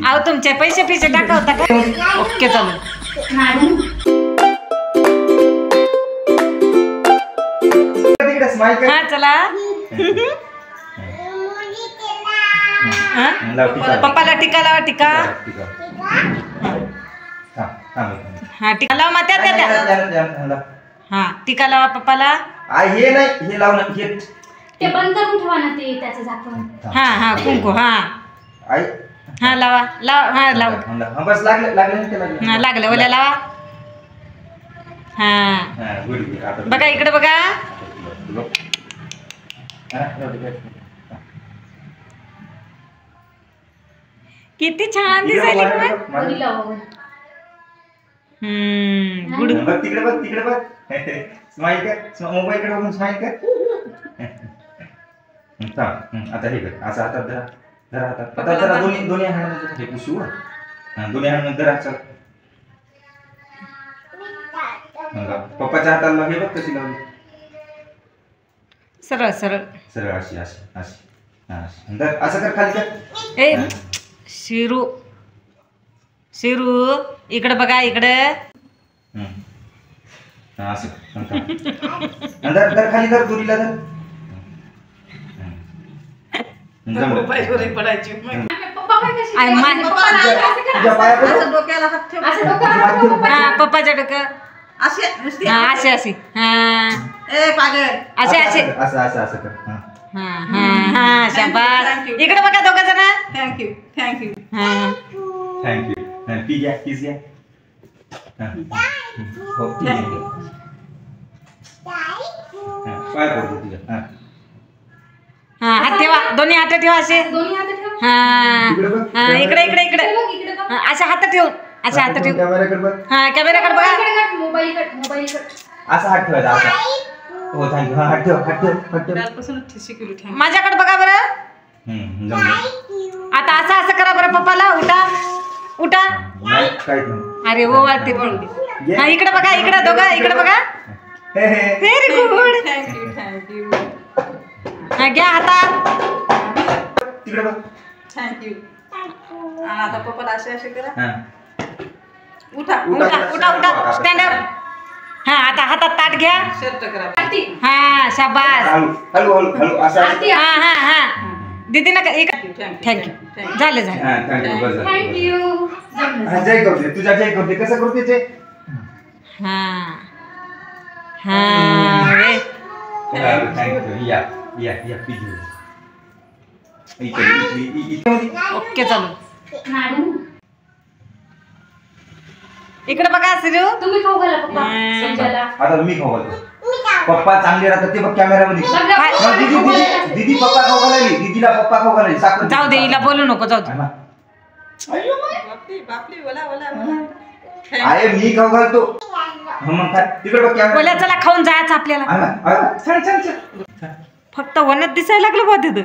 अहो तुमचे पैसे पिसे टाकवता का? ओके चालू. हा चला. पप्पाला टिका लावा. टिका हा टिका लावा. त्या हा टिका लावा पप्पाला. हे नाही हे लावून ते बंद करून ठेवा ना ते त्याचं झाकण. हा हा कुंकू हा हा लावा लावा. हा लाव. हा बस लागलं लागलं. हा लागलं ओल्या लावा. हा बघा इकडे बघा. किती छान दिसायली. गुड. तिकडे बघ तिकडे बघ. स्माइल कर. मोबाईल कडे बघून स्माइल कर. आता हे कर असं हातात धरा. धरा हातात. आता जरा दोन्ही हाताने हे पुसू. दोन्ही हाताने धरा. चल पप्पाच्या हाताला हे बघ कशी लावली. सरळ सरळ सरळ अशी अशी अशी असं कर. खाली कर. ए शिरू शिरू इकडे बघा इकडे. असं धर खाली धर. दुरीला धर. पडायची. पप्पाच्या डोक्यात असे असे असे. हा असे असे असं असं असं कर. हा हा हा शाबास. इकडे बघा दोघं जण. Thank you thank you thank you. पी घ्या पीस घ्या. काय करतो तुझ्या. हा हात ठेवा. दोन्ही हात ठेवा असे. हा हा इकडे इकडे इकडे. असे हात ठेवून असे हात ठेवून. हा कॅमेराकडे बघा. असा हात ठेवायचा असा. हो थँक्यू. हा हात ठेव हात ठेव हात ठेव. माझ्याकडे बघा बरं. आता असं असं करा बरं. पप्पाला उठा उठा. अरे हो वाटते. हा इकडे बघा. इकडे दोघं इकडे बघा. Very good. थँक्यू थँक्यू हा घ्या हातात. तिकडे बघ. थँक्यू. आता पप्पाला असे असे करा. उठा उठा उठा उठा. Stand up. हा आता हातात ताट घ्या. शर्ट करा. हा शाबास. हळू हळू हळू असं. हा हा हा दीदी ना थँक्यू. झालं झालं. थँक्यू. जय करते. तुझ्या जय करते. कसं करते जय. हा हा थँक्यू. या या या पिजू. ओके चालू. इकडे बघा सिरू. तुम्ही खाऊ घाला पप्पा. संजयला. आता मी खाऊ घालतो. पप्पा चांगले राहतात ते बघ कॅमेरामध्ये. दीदी दीदी पप्पा खाऊ घालायली. दीदीला पप्पा खाऊ घालायली. साखर जाऊ दे. हिला बोलू नको. जाऊ दे. बापली बोला बोला बोला. आहे मी खाऊ घालतो. मग तिकडे बघ कॅमेरा. बोला चला खाऊन जायचं आपल्याला. छान छान छान. फक्त वनात दिसायला लागलं बा तिथं.